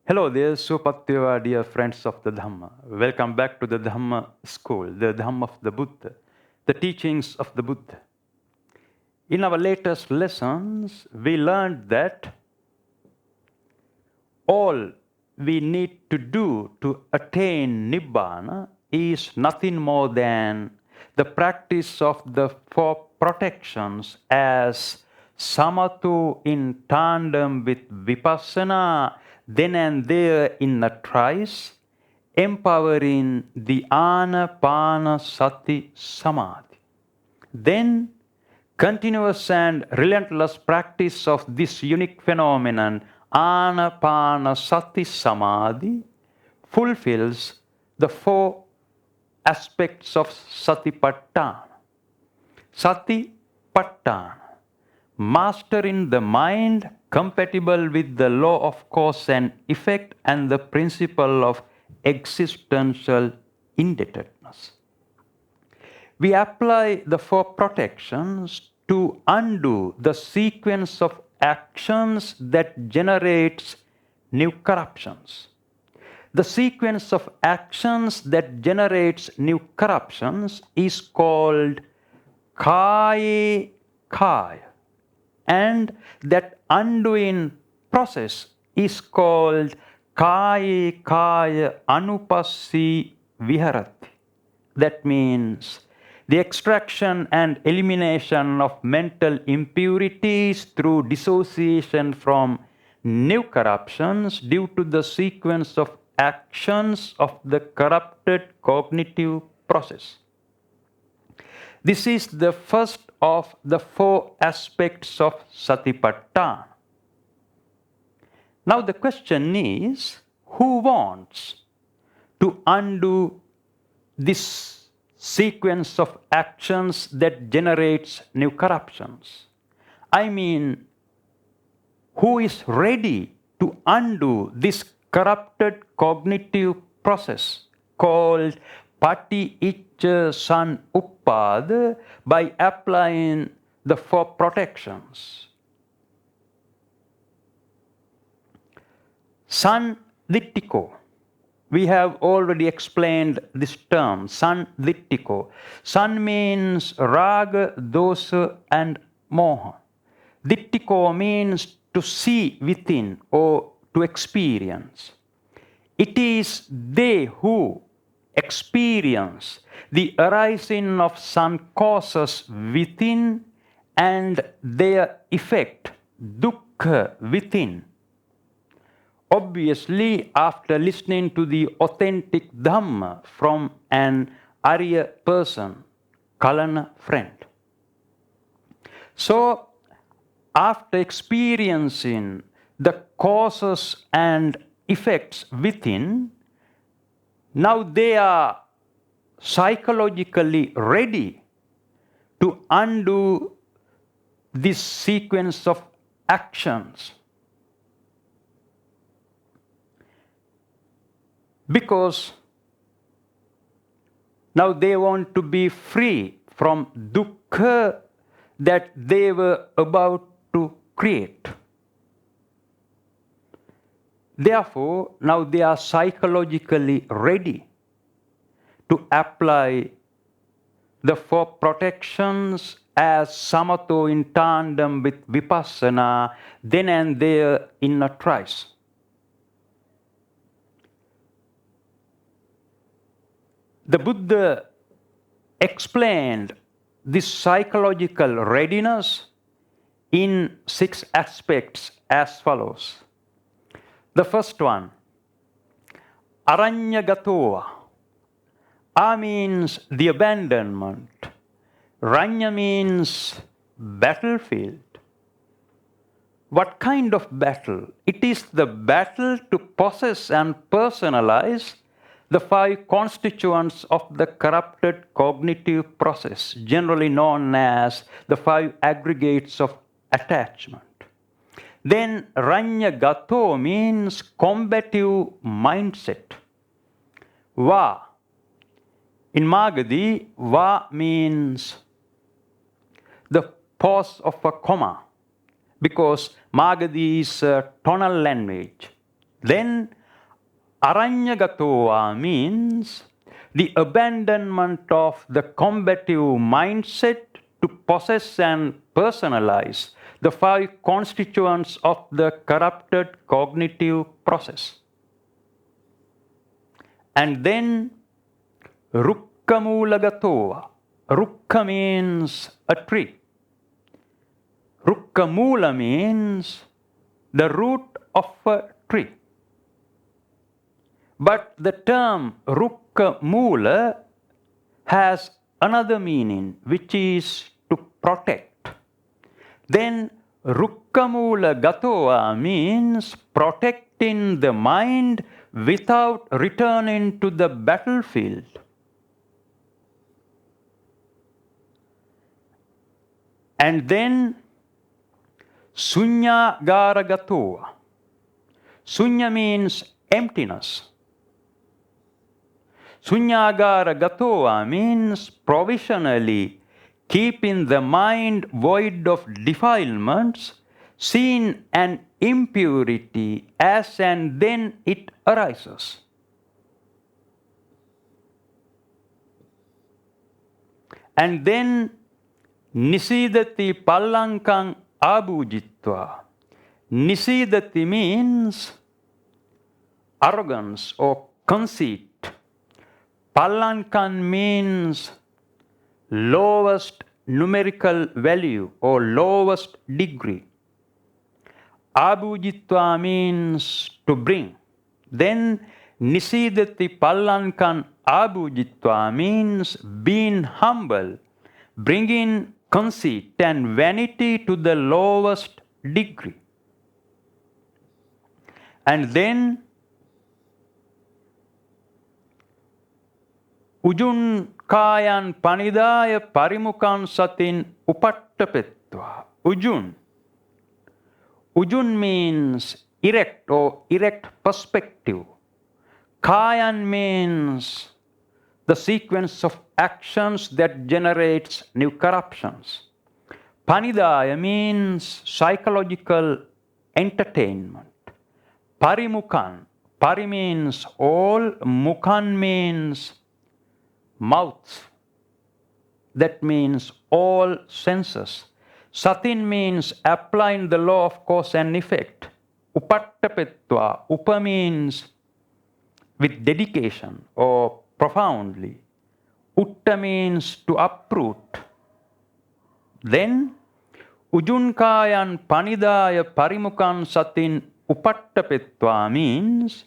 Hello there, Supattiva, dear friends of the Dhamma. Welcome back to the Dhamma school, the Dhamma of the Buddha, the teachings of the Buddha. In our latest lessons, we learned that all we need to do to attain Nibbana is nothing more than the practice of the four protections as samatho in tandem with vipassana, then and there in a trice, empowering the anapana sati samadhi. Then, continuous and relentless practice of this unique phenomenon, anapana sati samadhi, fulfills the four aspects of satipatthana. Satipatthana, mastering the mind compatible with the law of cause and effect and the principle of existential indebtedness. We apply the four protections to undo the sequence of actions that generates new corruptions. The sequence of actions that generates new corruptions is called kaya kaya, and that undoing process is called kaya kaya anupassi viharati. That means the extraction and elimination of mental impurities through dissociation from new corruptions due to the sequence of actions of the corrupted cognitive process. This is the first of the four aspects of satipatthana. Now the question is, who wants to undo this sequence of actions that generates new corruptions? I mean, who is ready to undo this corrupted cognitive process called Paticca Samuppada by applying the four protections? Sanditthiko. We have already explained this term, sanditthiko. San means raga, dosa, and moha. Ditthiko means to see within or to experience. It is they who experience the arising of some causes within and their effect, dukkha, within. Obviously, after listening to the authentic Dhamma from an Arya person, Kalana friend. So, after experiencing the causes and effects within, now they are psychologically ready to undo this sequence of actions. Because now they want to be free from dukkha that they were about to create. Therefore, now they are psychologically ready to apply the four protections as samatho in tandem with vipassana, then and there in a trice. The Buddha explained this psychological readiness in 6 aspects as follows. The first one, aranyagatoa. A means the abandonment. Ranya means battlefield. What kind of battle? It is the battle to possess and personalize the 5 constituents of the corrupted cognitive process, generally known as the 5 aggregates of attachment. Then Ranya Gato means combative mindset. Va. In Magadhi, Va means the pause of a comma, because Magadhi is a tonal language. Then Aranyagatoa means the abandonment of the combative mindset to possess and personalize the five constituents of the corrupted cognitive process. And then Rukkamulagatoa. Rukka means a tree. Rukkamula means the root of a tree. But the term Rukkamula has another meaning, which is to protect. Then Rukkamula Gatoa means protecting the mind without returning to the battlefield. And then Sunyagara Gatoa. Sunya means emptiness. Sunyagara Gatoa means provisionally keeping the mind void of defilements, sin and impurity as and then it arises. And then Nisidati Pallankang Abhujitva. Nisidati means arrogance or conceit. Pallankan means lowest numerical value or lowest degree. Abhujitva means to bring. Then Nisidati Pallankan Abhujitva means being humble, bringing conceit and vanity to the lowest degree. And then Ujun Kayan Panidaya Parimukan Satin Upattapetva. Ujun. Ujun means erect or erect perspective. Kayan means the sequence of actions that generates new corruptions. Panidaya means psychological entertainment. Parimukan. Pari means all. Mukan means mouth. That means all senses. Satin means applying the law of cause and effect. Upattapetva. Upa means with dedication or profoundly. Utta means to uproot. Then Ujunkayan Panidaya Parimukan Satin Upattapetva means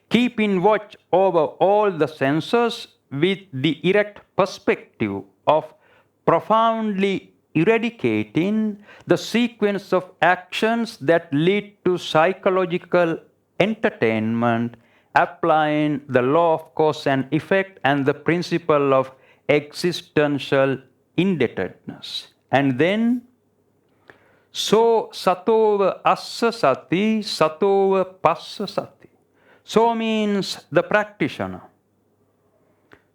keeping watch over all the senses with the erect perspective of profoundly eradicating the sequence of actions that lead to psychological entertainment, applying the law of cause and effect and the principle of existential indebtedness. And then So satova assa sati, satova passa sati. So means the practitioner.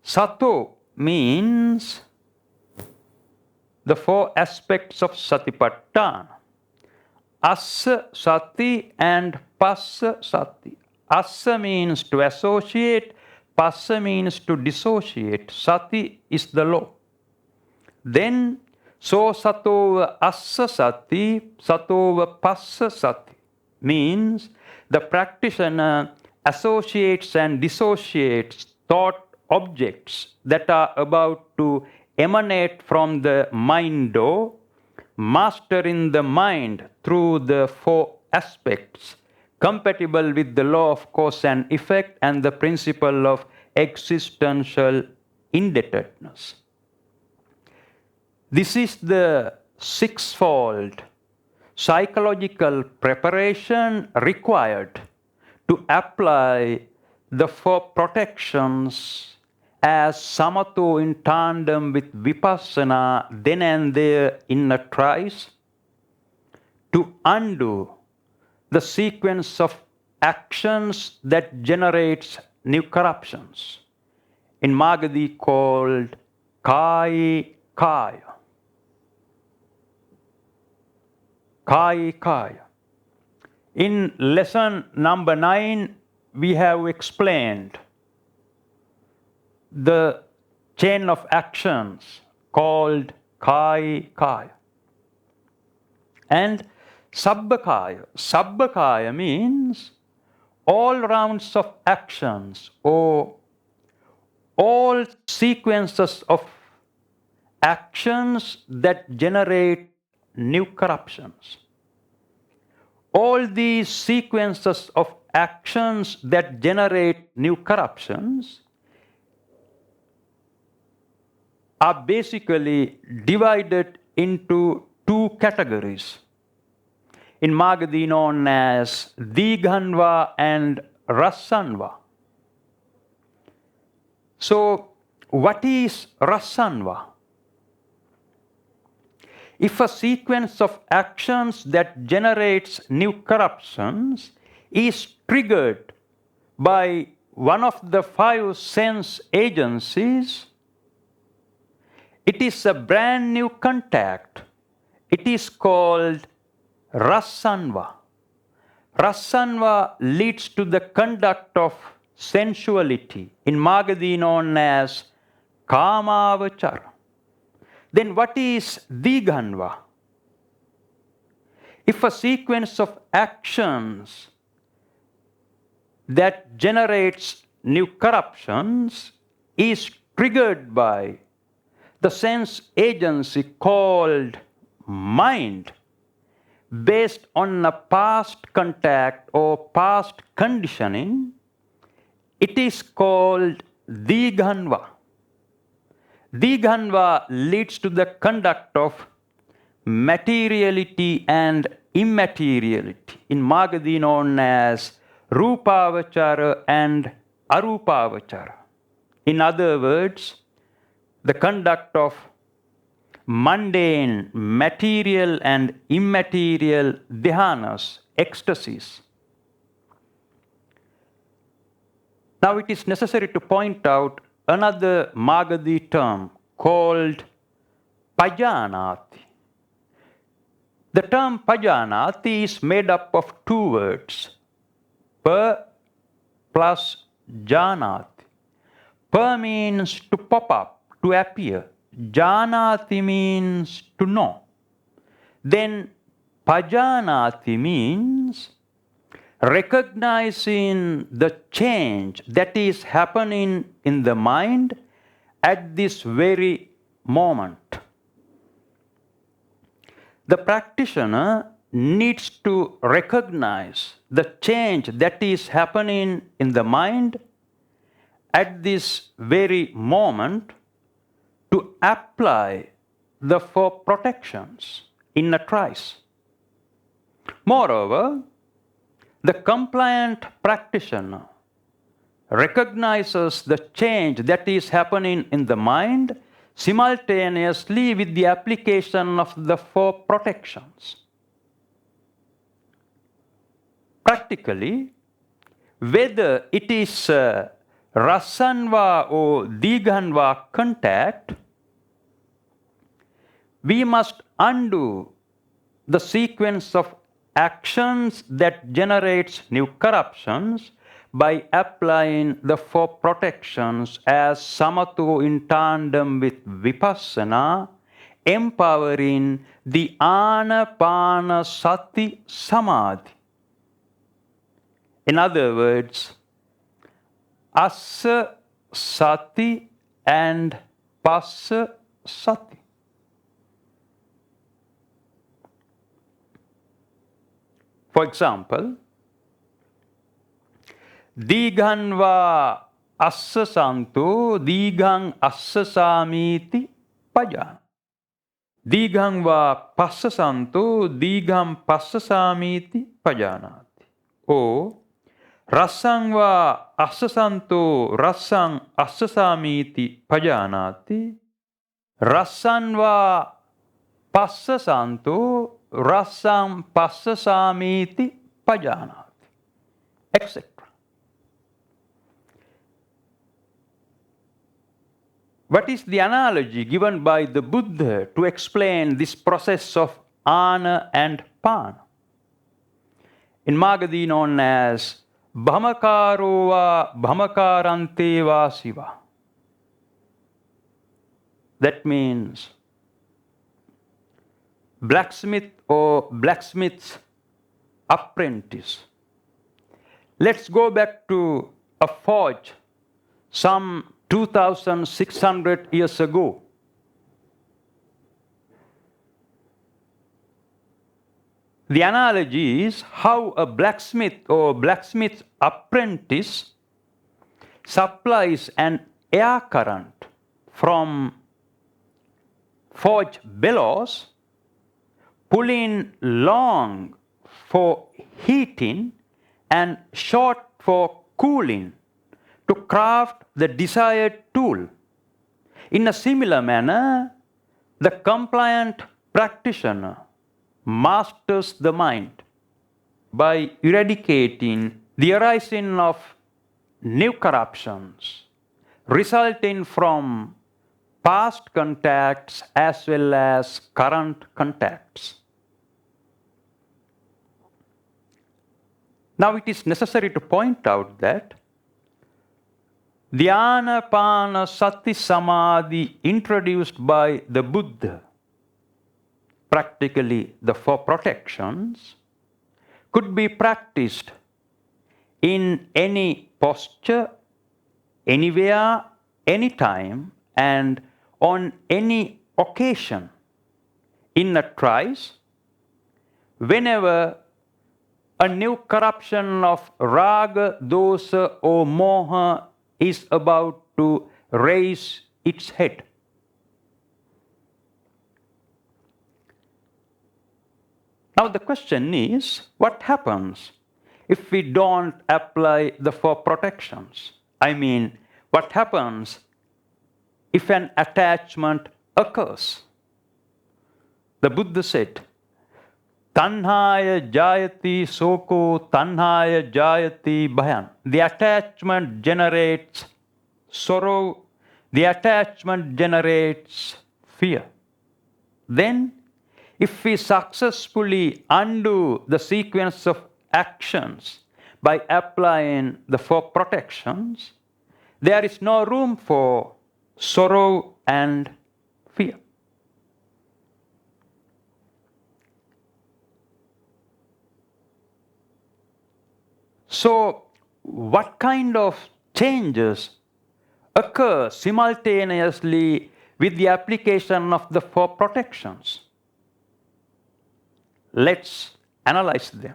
Sato means the four aspects of satipatthana. Assa sati and passa sati. Assa means to associate, passa means to dissociate. Sati is the law. Then so satova assa sati, satova passa sati means the practitioner associates and dissociates thought objects that are about to emanate from the mind door, mastering the mind through the four aspects compatible with the law of cause and effect and the principle of existential indebtedness. This is the sixfold psychological preparation required to apply the four protections as samatho in tandem with vipassana then and there in a trice, to undo the sequence of actions that generates new corruptions, in Magadhi called kai kaya. Kai kaya. In lesson number 9, we have explained the chain of actions called Kaya. And Sabbakaya. Sabbakaya means all rounds of actions or all sequences of actions that generate new corruptions. All these sequences of actions that generate new corruptions are basically divided into two categories, in Magadhi known as Dighanva and Rasanva. So, what is Rasanva? If a sequence of actions that generates new corruptions is triggered by one of the 5 sense agencies, it is a brand new contact. It is called Rasanva. Rasanva leads to the conduct of sensuality, in Magadhi known as Kamavachara. Then what is Dighanva? If a sequence of actions that generates new corruptions is triggered by the sense agency called mind, based on a past contact or past conditioning, it is called Dighanva. Dighanva leads to the conduct of materiality and immateriality, in Magadhi known as Rupavachara and Arupavachara. In other words, the conduct of mundane, material and immaterial dhyanas, ecstasies. Now it is necessary to point out another Magadhi term called Pajanati. The term Pajanati is made up of 2 words, Pa plus Janati. Pa means to pop up, to appear. Janati means to know. Then Pajanati means recognizing the change that is happening in the mind at this very moment. The practitioner needs to recognize the change that is happening in the mind at this very moment to apply the 4 protections in a trice. Moreover, the compliant practitioner recognizes the change that is happening in the mind simultaneously with the application of the 4 protections. Practically, whether it is Rasanva or Dighanva contact, we must undo the sequence of actions that generates new corruptions by applying the 4 protections as samatho in tandem with vipassana, empowering the anapanasati samadhi. In other words, assa sati and passa sati. For example, Dighanva assa santo, dighang assa samiti pajana. Dighanva passa santo, digham passa samiti pajanati. Or Rasangva assa santo, rasang assa samiti pajanati. Rasanva passa santo, rasam passa samiti pajanati, etc. What is the analogy given by the Buddha to explain this process of ana and pana? in Magadhi known as Bhamakaro va Bhamakarante va Siva. That means blacksmith or blacksmith's apprentice. Let's go back to a forge some 2,600 years ago. The analogy is how a blacksmith or blacksmith's apprentice supplies an air current from forge bellows, pulling long for heating and short for cooling to craft the desired tool. In a similar manner, the compliant practitioner masters the mind by eradicating the arising of new corruptions resulting from past contacts as well as current contacts. Now it is necessary to point out that Dhyana Sati Samadhi introduced by the Buddha, practically the four protections, could be practiced in any posture, anywhere, anytime, and on any occasion, in a trice, whenever a new corruption of raga, dosa, or moha is about to raise its head. Now the question is, what happens if we don't apply the four protections? I mean, what happens if an attachment occurs? The Buddha said, Tanhaya jayati soko, tanhaya jayati bhayan. The attachment generates sorrow, the attachment generates fear. Then, if we successfully undo the sequence of actions by applying the four protections, there is no room for sorrow and fear. So, what kind of changes occur simultaneously with the application of the four protections? Let's analyze them.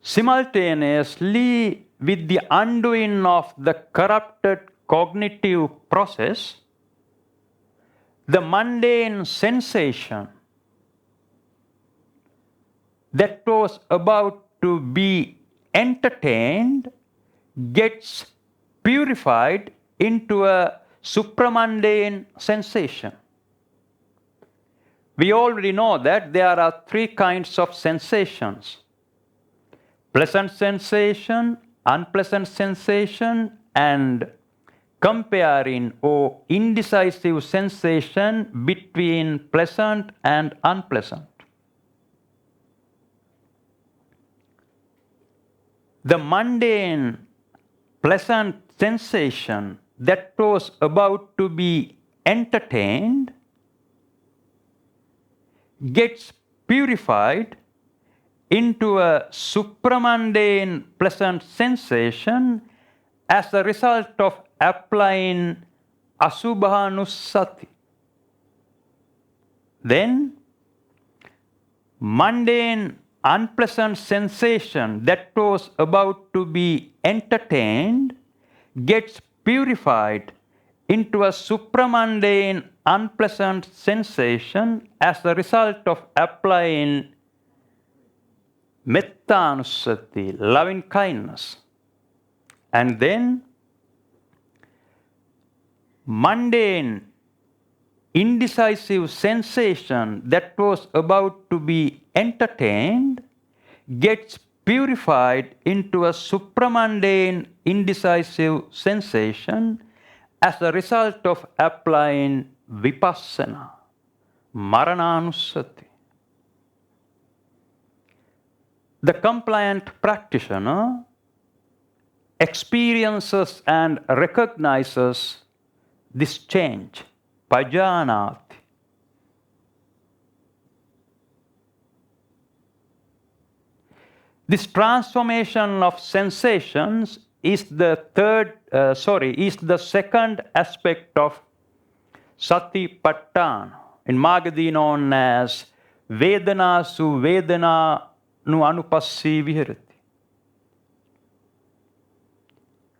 Simultaneously with the undoing of the corrupted cognitive process, the mundane sensation that was about to be entertained gets purified into a supramundane sensation. We already know that there are three kinds of sensations: pleasant sensation, unpleasant sensation, and comparing or indecisive sensation between pleasant and unpleasant. The mundane, pleasant sensation that was about to be entertained gets purified into a supramundane pleasant sensation as a result of applying asubhanussati. Then, mundane unpleasant sensation that was about to be entertained gets purified into a supramundane unpleasant sensation as a result of applying mettanussati, loving kindness. And then mundane indecisive sensation that was about to be entertained gets purified into a supramundane indecisive sensation as a result of applying vipassana, marananussati. The compliant practitioner experiences and recognizes this change, pajanati. This transformation of sensations is the second aspect of satipatthana, in Magadhi known as vedana su vedana nu anupassi viharati.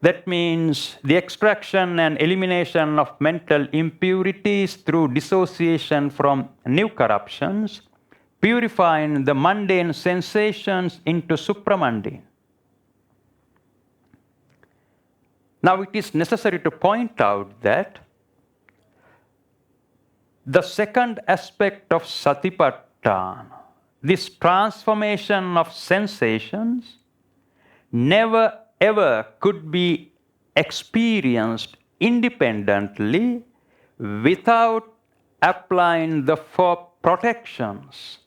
That means the extraction and elimination of mental impurities through dissociation from new corruptions, purifying the mundane sensations into supramundane. Now it is necessary to point out that the second aspect of satipatthana, this transformation of sensations, never ever could be experienced independently without applying the four protections,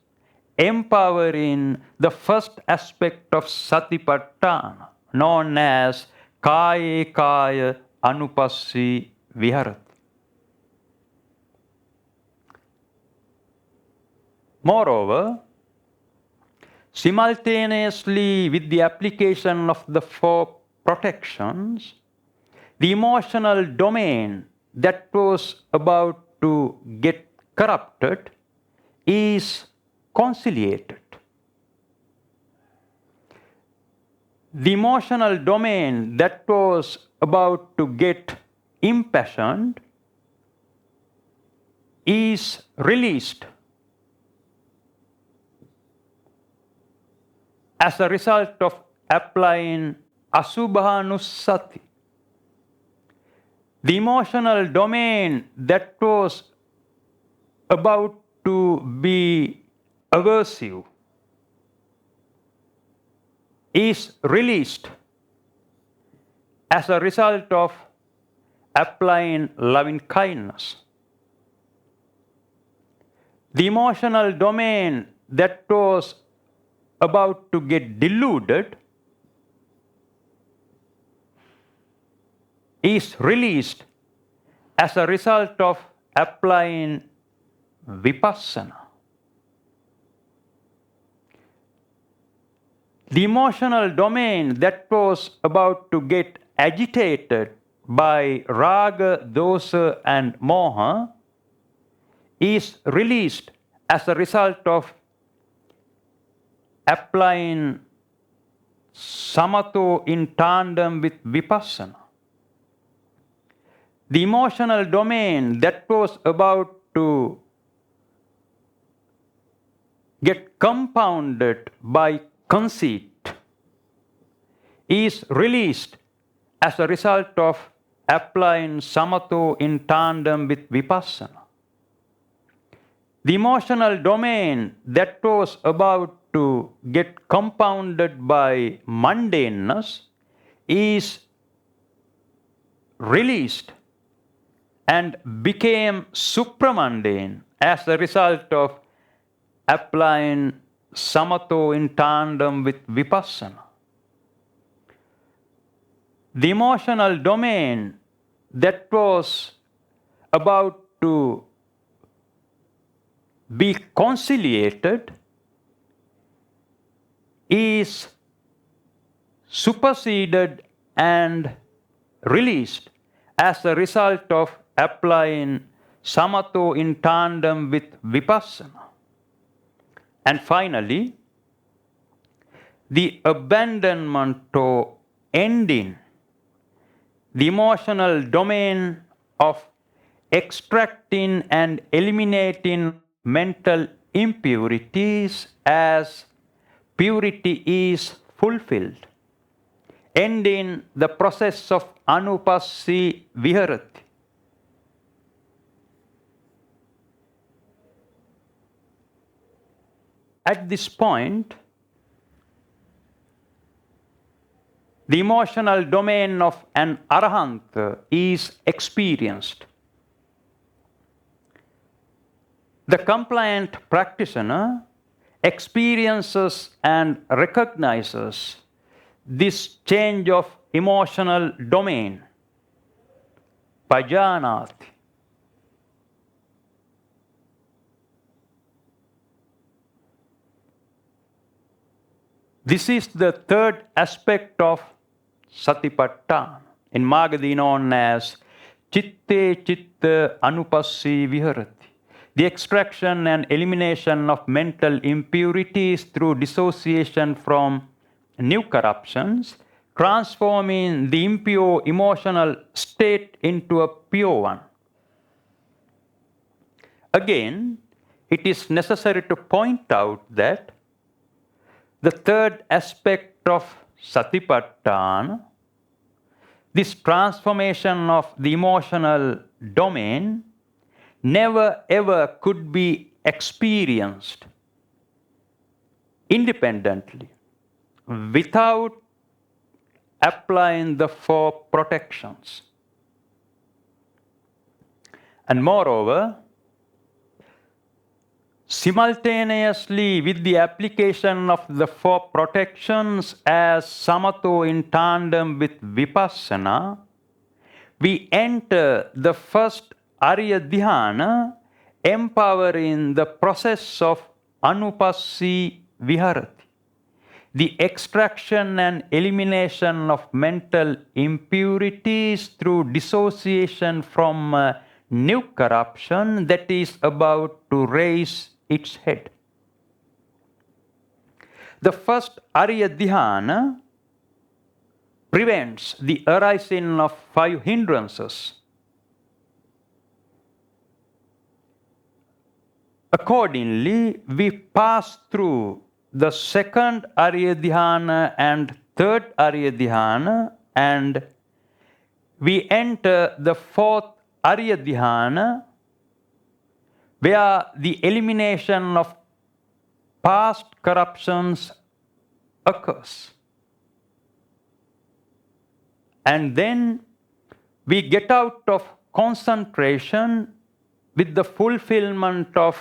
empowering the first aspect of satipatthana, known as kaye kaya anupassi viharati. Moreover, simultaneously with the application of the four protections, the emotional domain that was about to get corrupted is conciliated. The emotional domain that was about to get impassioned is released as a result of applying asubhanussati. The emotional domain that was about to be aversive is released as a result of applying loving kindness. The emotional domain that was about to get deluded is released as a result of applying vipassana. The emotional domain that was about to get agitated by raga, dosa, and moha is released as a result of applying samatho in tandem with vipassana. The emotional domain that was about to get compounded by conceit is released as a result of applying samatho in tandem with vipassana. The emotional domain that was about to get compounded by mundaneness is released and became supramundane as a result of applying samatho in tandem with vipassana. The emotional domain that was about to be conciliated is superseded and released as a result of applying samatho in tandem with vipassana. And finally, the abandonment or ending the emotional domain of extracting and eliminating mental impurities as purity is fulfilled, ending the process of anupassi viharati. At this point, the emotional domain of an arahant is experienced. The compliant practitioner experiences and recognizes this change of emotional domain, pajanati. This is the third aspect of Satipatthana, in Magadhi known as Chitte Chitta Anupassi Viharati. The extraction and elimination of mental impurities through dissociation from new corruptions, transforming the impure emotional state into a pure one. Again, it is necessary to point out that the third aspect of Satipatthana, this transformation of the emotional domain, never ever could be experienced independently without applying the four protections. And moreover, simultaneously with the application of the four protections as samatho in tandem with vipassana, we enter the first Arya Dhyana, empowering the process of Anupassi Viharati, the extraction and elimination of mental impurities through dissociation from new corruption that is about to raise its head. The first Arya Dhyana prevents the arising of five hindrances. Accordingly, we pass through the second Arya Dhyana and third Arya Dhyana, and we enter the fourth Arya Dhyana, where the elimination of past corruptions occurs. And then we get out of concentration with the fulfillment of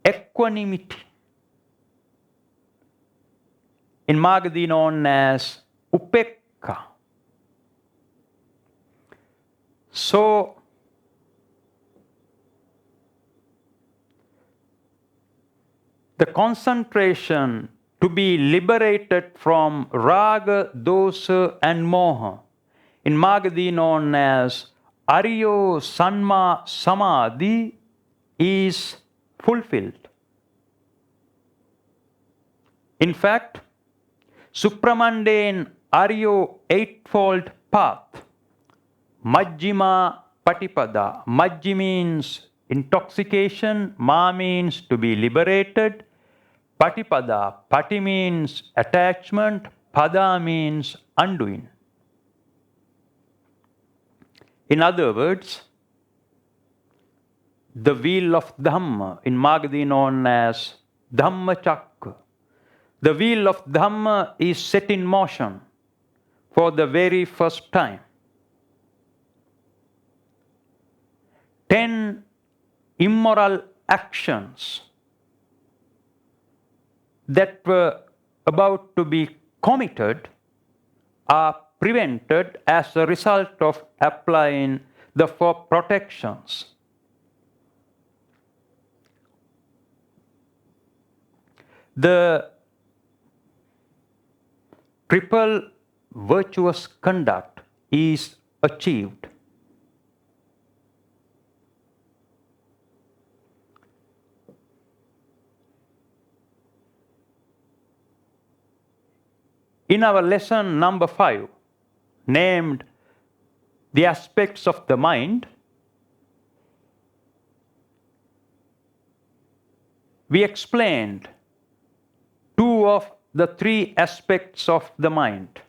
equanimity, in Magadhi known as upekka. So, the concentration to be liberated from raga, dosa, and moha, in Magadhi known as Ariyo Sanma Samadhi, is fulfilled. In fact, supramundane Aryo Eightfold Path, Majjhima Patipada. Majji means intoxication, Ma means to be liberated, Patipada, Pati means attachment, Pada means undoing. In other words, the wheel of Dhamma, in Magadhi known as Dhamma Chakra. The wheel of Dhamma is set in motion for the very first time. 10 immoral actions that were about to be committed are prevented as a result of applying the four protections. The triple virtuous conduct is achieved. In our lesson number 5, named The Aspects of the Mind, we explained 2 of the 3 aspects of the mind.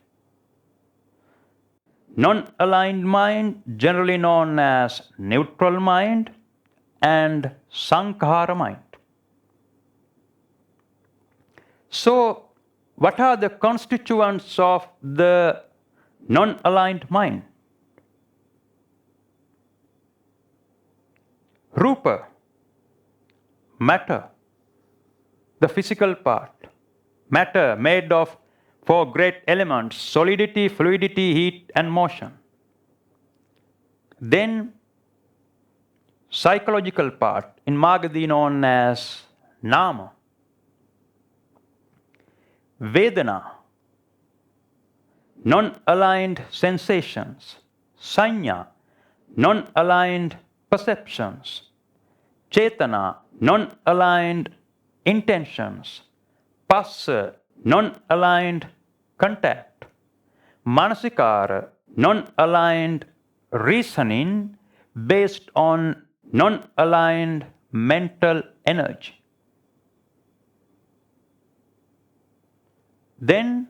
Non-aligned mind, generally known as neutral mind, and sankhara mind. So, what are the constituents of the non-aligned mind? Rupa, matter. the physical part, matter made of four great elements: solidity, fluidity, heat, and motion. Then psychological part, in Magadhi known as Nama. Vedana, non-aligned sensations. Sanya, non-aligned perceptions. Chetana, non-aligned intentions. Passa, non-aligned contact. Manasikara, non-aligned reasoning based on non-aligned mental energy. Then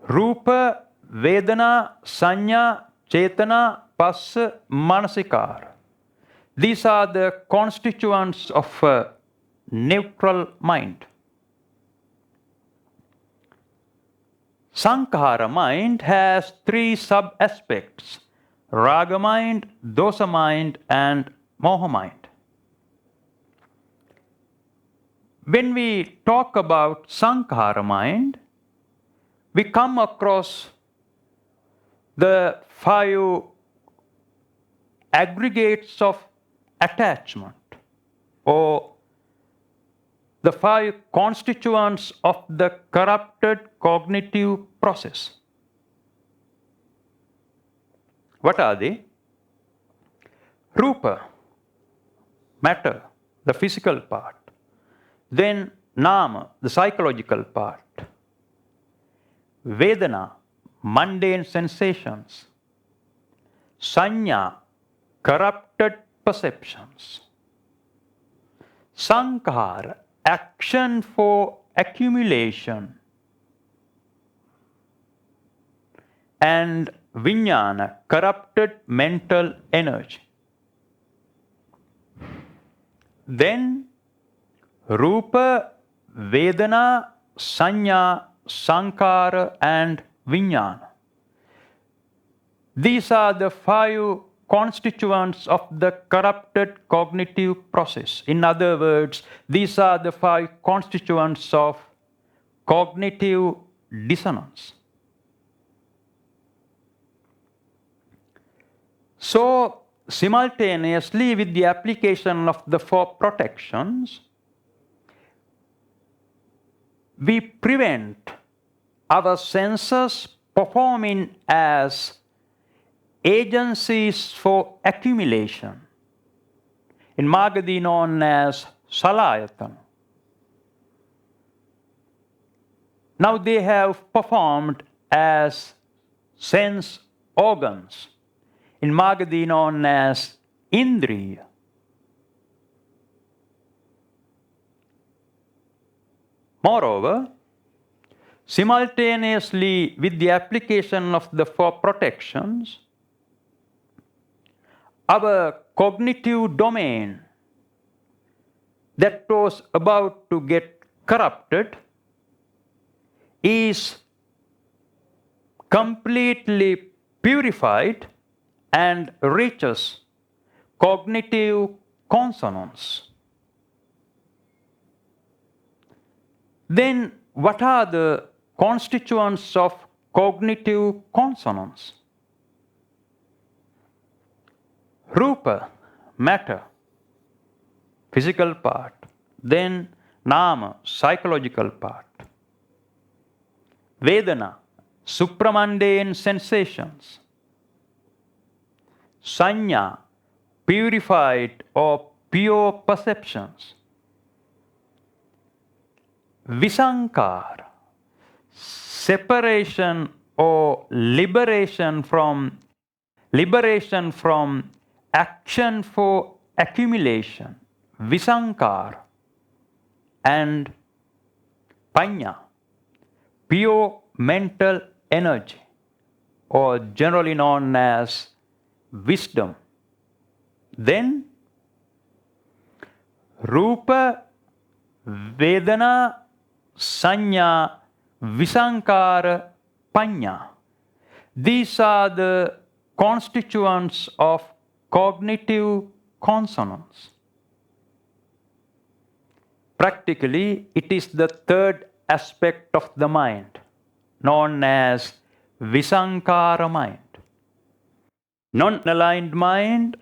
Rupa, Vedana, Sanya, Chetana, Passa, Manasikara. These are the constituents of a neutral mind. Sankhara mind has three sub-aspects: Raga mind, Dosa mind, and Moha mind. When we talk about Sankhara mind, we come across the five aggregates of attachment, or the five constituents of the corrupted cognitive process. What are they? Rupa, matter, the physical part. Then Nama, the psychological part. Vedana, mundane sensations. Sanya, corrupted perceptions. Sankhara, action for accumulation. And Vijnana, corrupted mental energy. Then Rupa, Vedana, Sanya, Sankhara, and Vijnana. These are the five constituents of the corrupted cognitive process. In other words, these are the five constituents of cognitive dissonance. So, simultaneously with the application of the four protections, we prevent our senses performing as agencies for accumulation, in Magadhi known as Salayatana. Now they have performed as sense organs, in Magadhi known as Indriya. Moreover, simultaneously with the application of the four protections, our cognitive domain that was about to get corrupted is completely purified and reaches cognitive consonance. Then what are the constituents of cognitive consonance? Rupa, matter, physical part. Then Nama, psychological part. Vedana, supramundane sensations. Sanya, purified or pure perceptions. Visankara, separation or liberation from action for accumulation. Visankara. And Panya, pure mental energy, or generally known as wisdom. Then Rupa, Vedana, Sanya, Visankara, Panya. These are the constituents of cognitive consonance. Practically, it is the third aspect of the mind, known as Visankara mind. Non-aligned mind,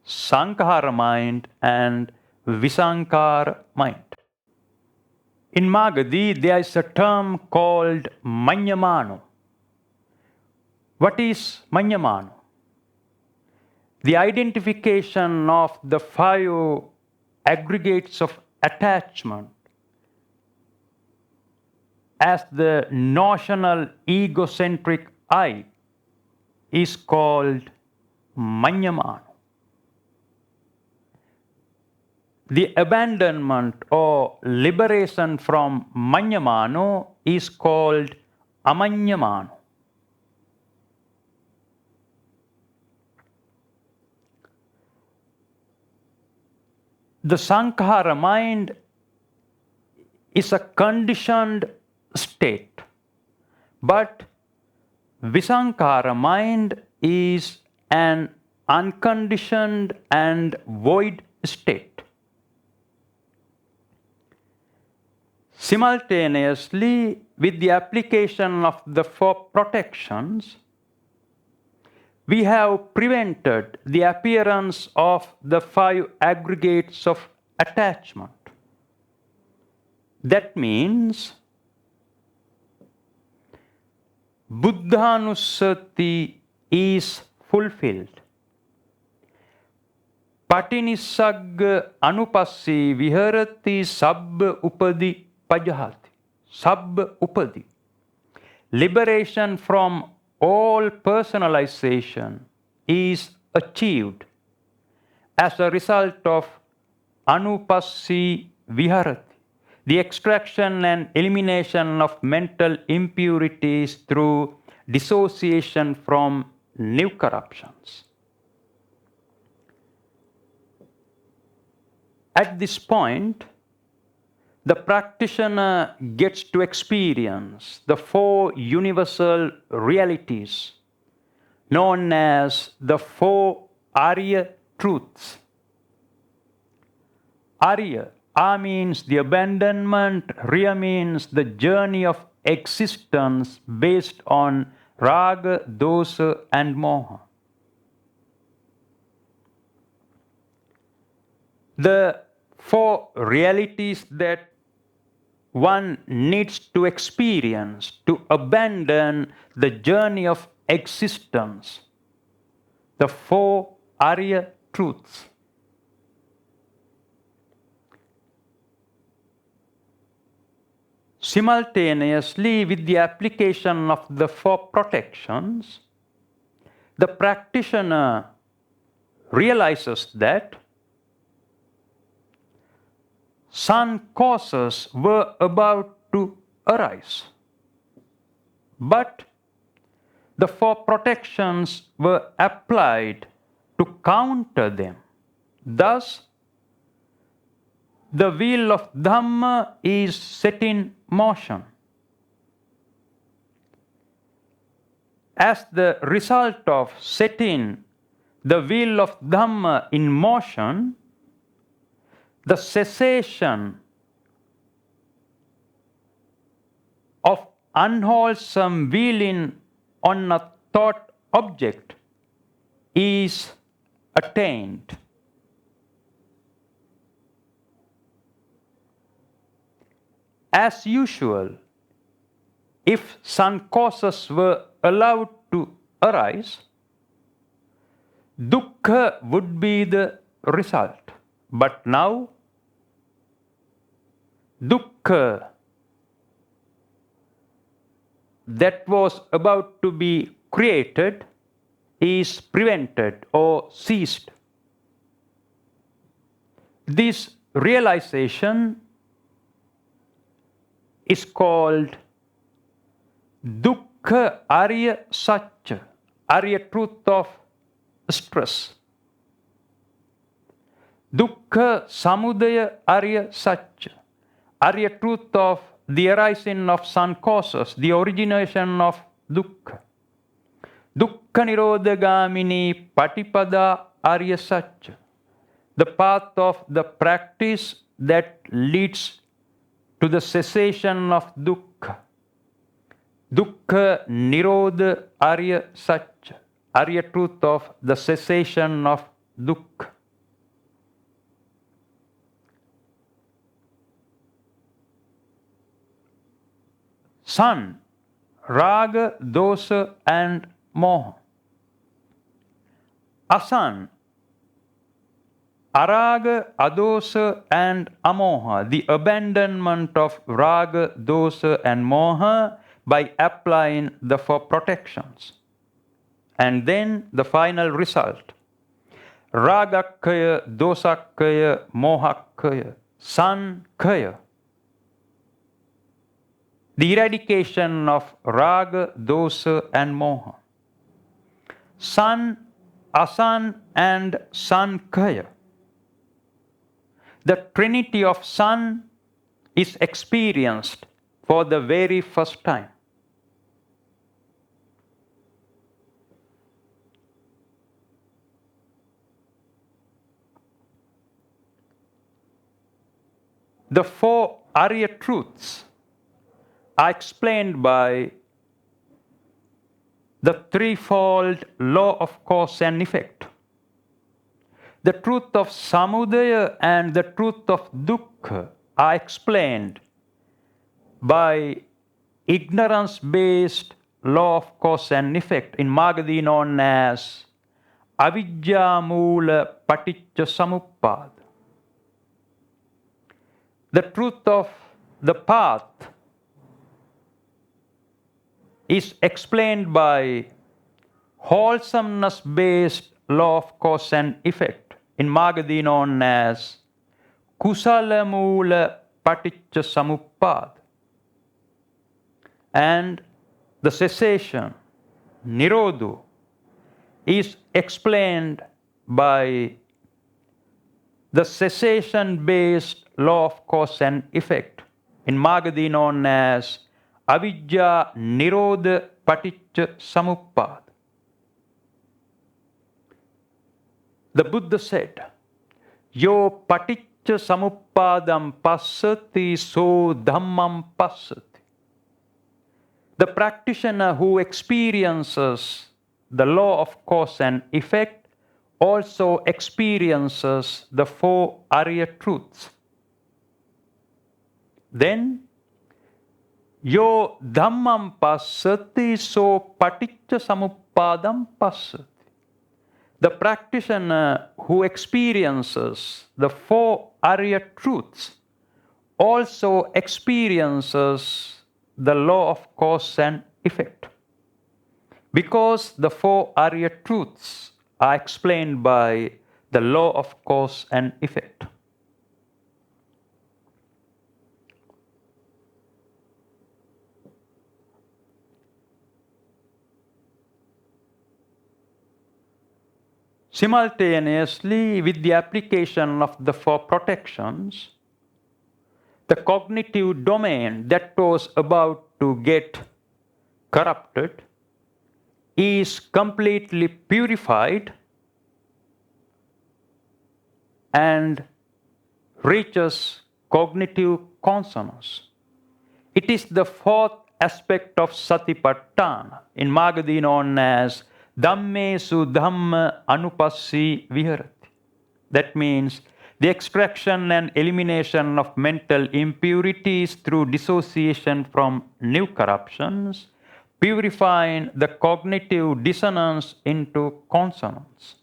Sankhara mind, and Visankara mind. In Magadhi, there is a term called Manyamano. What is Manyamano? The identification of the 5 aggregates of attachment as the notional egocentric I is called Manyamano. The abandonment or liberation from Manyamano is called Amanyamano. The Sankhara mind is a conditioned state, but Visankara mind is an unconditioned and void state. Simultaneously, with the application of the 4 protections, we have prevented the appearance of the 5 aggregates of attachment. That means Buddhanussati is fulfilled. Patinissagga anupassi viharati sabba upadi pajahati. Sabba upadi. Liberation from all personalization is achieved as a result of anupassi viharati, the extraction and elimination of mental impurities through dissociation from new corruptions. At this point, the practitioner gets to experience the 4 universal realities known as the 4 Arya truths. Arya, A means the abandonment, Riya means the journey of existence based on Raga, Dosa, and Moha. The 4 realities that one needs to experience to abandon the journey of existence. The 4 Arya truths. Simultaneously, with the application of the 4 protections, the practitioner realizes that sun causes were about to arise, but the 4 protections were applied to counter them. Thus, the wheel of Dhamma is set in motion. As the result of setting the wheel of Dhamma in motion, the cessation of unwholesome wheeling on a thought object is attained. As usual, if sun causes were allowed to arise, dukkha would be the result. But now, dukkha that was about to be created is prevented or ceased. This realization is called dukkha arya satya, arya truth of stress. Dukkha samudaya arya satya, arya truth of the arising of sun causes, the origination of dukkha. Dukkha nirodhagamini patipada arya satya, the path of the practice that leads to the cessation of dukkha. Dukkha nirodha arya satya, arya truth of the cessation of dukkha. Sun, raga, dosa and moha. Asan, araga, adosa and amoha, the abandonment of raga, dosa and moha by applying the four protections. And then the final result. Ragakaya, dosakaya, mohakaya, sankaya. The eradication of raga, dosa and moha. Sun, asan and sankaya. The trinity of sun is experienced for the very first time. The four Arya truths are explained by the threefold law of cause and effect. The truth of samudaya and the truth of dukkha are explained by ignorance-based law of cause and effect, in Magadhi known as avidya moola paticca samuppada. The truth of the path is explained by wholesomeness-based law of cause and effect, in Magadhi known as kusala moola paticca samuppada. And the cessation, nirodha, is explained by the cessation-based law of cause and effect, in Magadhi known as avidya nirodha paticca samuppada. The Buddha said, yo paticca samuppadam passati so dhammam passati. The practitioner who experiences the law of cause and effect also experiences the four Arya truths. Then, yo dhammam passati so paticca samuppadam passati. The practitioner who experiences the four Arya truths also experiences the law of cause and effect. Because the four Arya truths are explained by the law of cause and effect. Simultaneously, with the application of the four protections, the cognitive domain that was about to get corrupted is completely purified and reaches cognitive consonance. It is the fourth aspect of Satipatthana, in Magadhi known as Dhammesu Dhamma Anupassi Viharati. That means the extraction and elimination of mental impurities through dissociation from new corruptions, purifying the cognitive dissonance into consonance.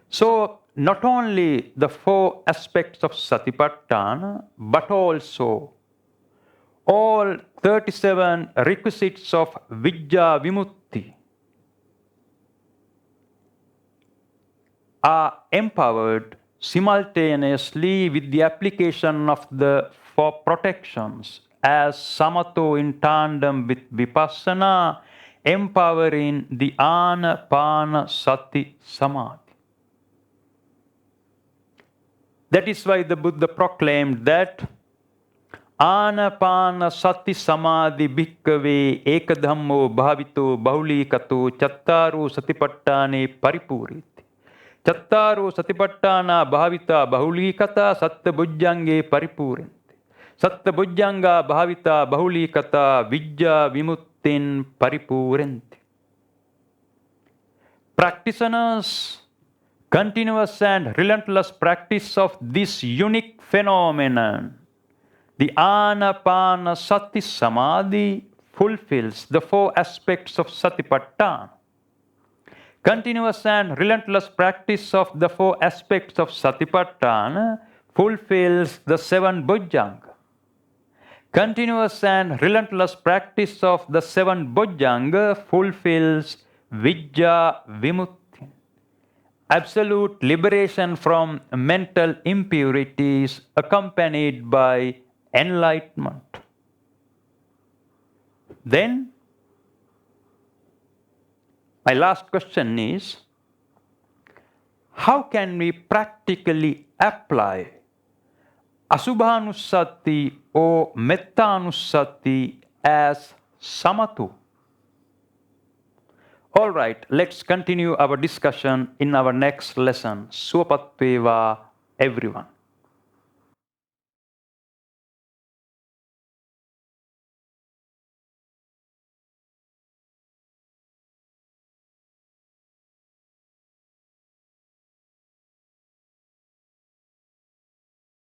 So, not only the four aspects of Satipatthana, but also all 37 requisites of Vidya Vimutti are empowered simultaneously with the application of the four protections as Samato in tandem with Vipassana, empowering the Anapana Sati Samadhi. That is why the Buddha proclaimed that Anapana Sati Samadhi Bhikkhave Ekadhammo Bhavito Bahulikato Chattaro Satipattane Paripuriti. Chattaro Satipatthana Bhavita Bahulikata Satta Bujjange Paripurante. Satta Bujjanga Bhavita Bahulikata Vijja Vimuttin Paripurante. Practitioners' continuous and relentless practice of this unique phenomenon, the Anapanasati Samadhi, fulfills the four aspects of Satipatthana. Continuous and relentless practice of the four aspects of Satipatthana fulfills the seven Bujjanga. Continuous and relentless practice of the seven Bujjanga fulfills Vijja Vimutti, absolute liberation from mental impurities accompanied by enlightenment. Then, my last question is, how can we practically apply Asubhanusati or Mettanusati as Samattu? All right, let's continue our discussion in our next lesson. Suvapatveva, everyone.